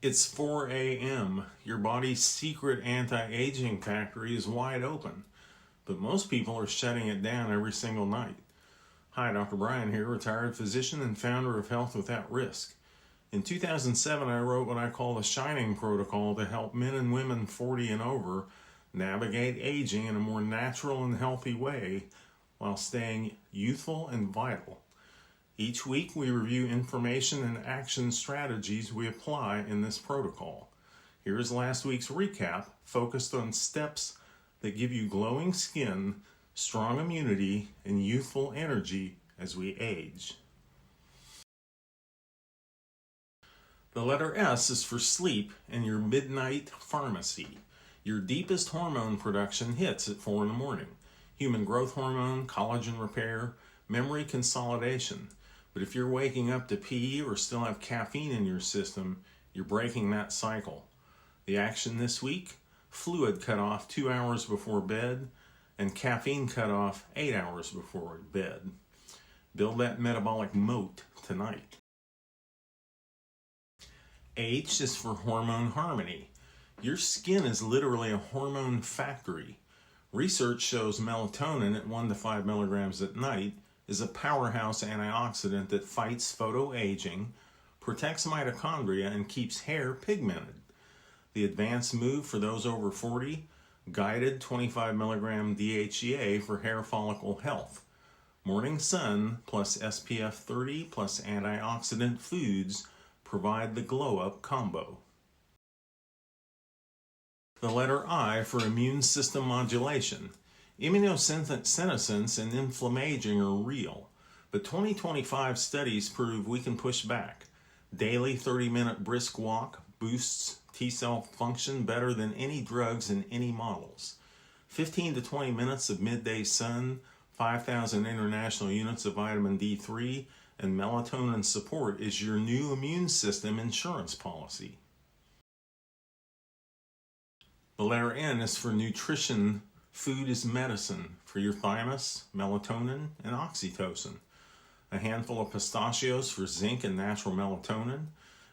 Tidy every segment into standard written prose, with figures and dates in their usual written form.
It's 4 a.m. Your body's secret anti-aging factory is wide open, but most people are shutting it down every single night. Hi, Dr. Brian here, retired physician and founder of Health Without Risk. In 2007, I wrote what I call the Shining Protocol to help men and women 40 and over navigate aging in a more natural and healthy way while staying youthful and vital. Each week, we review information and action strategies we apply in this protocol. Here is last week's recap, focused on steps that give you glowing skin, strong immunity, and youthful energy as we age. The letter S is for sleep and your midnight pharmacy. Your deepest hormone production hits at 4 in the morning. Human growth hormone, collagen repair, memory consolidation. But if you're waking up to pee or still have caffeine in your system, you're breaking that cycle. The action this week: fluid cutoff 2 hours before bed and caffeine cutoff 8 hours before bed. Build that metabolic moat tonight. H is for hormone harmony. Your skin is literally a hormone factory. Research shows melatonin at 1 to 5 milligrams at night is a powerhouse antioxidant that fights photoaging, protects mitochondria, and keeps hair pigmented. The advanced move for those over 40, guided 25 milligram DHEA for hair follicle health. Morning sun plus SPF 30 plus antioxidant foods provide the glow-up combo. The letter I for immune system modulation. Immunosenescence and inflammaging are real, but 2025 studies prove we can push back. Daily 30-minute brisk walk boosts T-cell function better than any drugs in any models. 15 to 20 minutes of midday sun, 5,000 international units of vitamin D3, and melatonin support is your new immune system insurance policy. The letter N is for nutrition. Food is medicine for your thymus, melatonin, and oxytocin. A handful of pistachios for zinc and natural melatonin,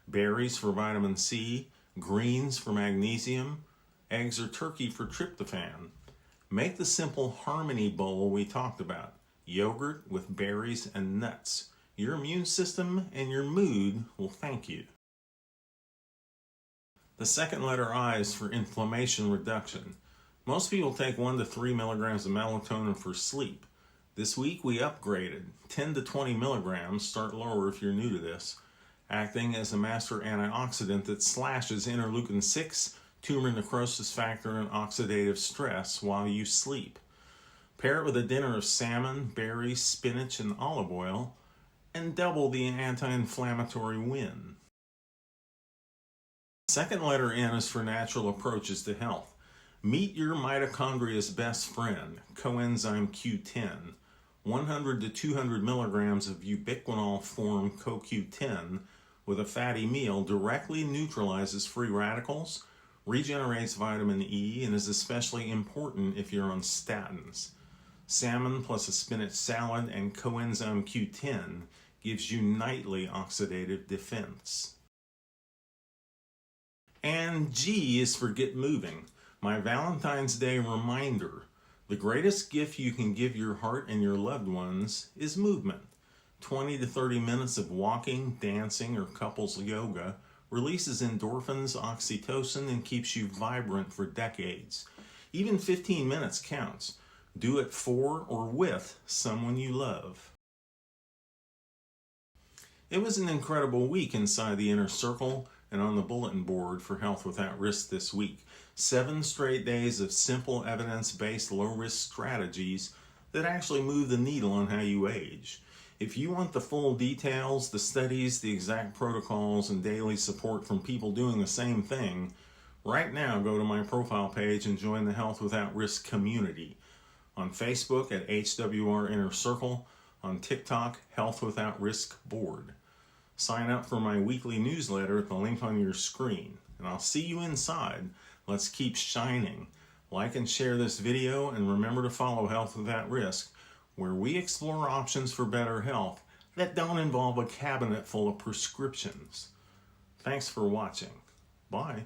berries for vitamin C, greens for magnesium, eggs or turkey for tryptophan. Make the simple harmony bowl we talked about, yogurt with berries and nuts. Your immune system and your mood will thank you. The second letter I is for inflammation reduction. Most people take 1 to 3 milligrams of melatonin for sleep. This week we upgraded 10 to 20 milligrams, start lower if you're new to this, acting as a master antioxidant that slashes interleukin-6, tumor necrosis factor, and oxidative stress while you sleep. Pair it with a dinner of salmon, berries, spinach, and olive oil, and double the anti-inflammatory win. Second letter N is for natural approaches to health. Meet your mitochondria's best friend, coenzyme Q10. 100 to 200 milligrams of ubiquinol form CoQ10 with a fatty meal directly neutralizes free radicals, regenerates vitamin E, and is especially important if you're on statins. Salmon plus a spinach salad and coenzyme Q10 gives you nightly oxidative defense. And G is for get moving. My Valentine's Day reminder: the greatest gift you can give your heart and your loved ones is movement. 20 to 30 minutes of walking, dancing, or couples yoga releases endorphins, oxytocin, and keeps you vibrant for decades. Even 15 minutes counts. Do it for or with someone you love. It was an incredible week inside the inner circle and on the bulletin board for Health Without Risk this week. 7 straight days of simple evidence-based low-risk strategies that actually move the needle on how you age. If you want the full details, the studies, the exact protocols, and daily support from people doing the same thing, right now go to my profile page and join the Health Without Risk community. On Facebook at HWR Inner Circle, on TikTok, Health Without Risk Board. Sign up for my weekly newsletter at the link on your screen, and I'll see you inside. Let's keep shining. Like and share this video, and remember to follow Health Without Risk, where we explore options for better health that don't involve a cabinet full of prescriptions. Thanks for watching. Bye.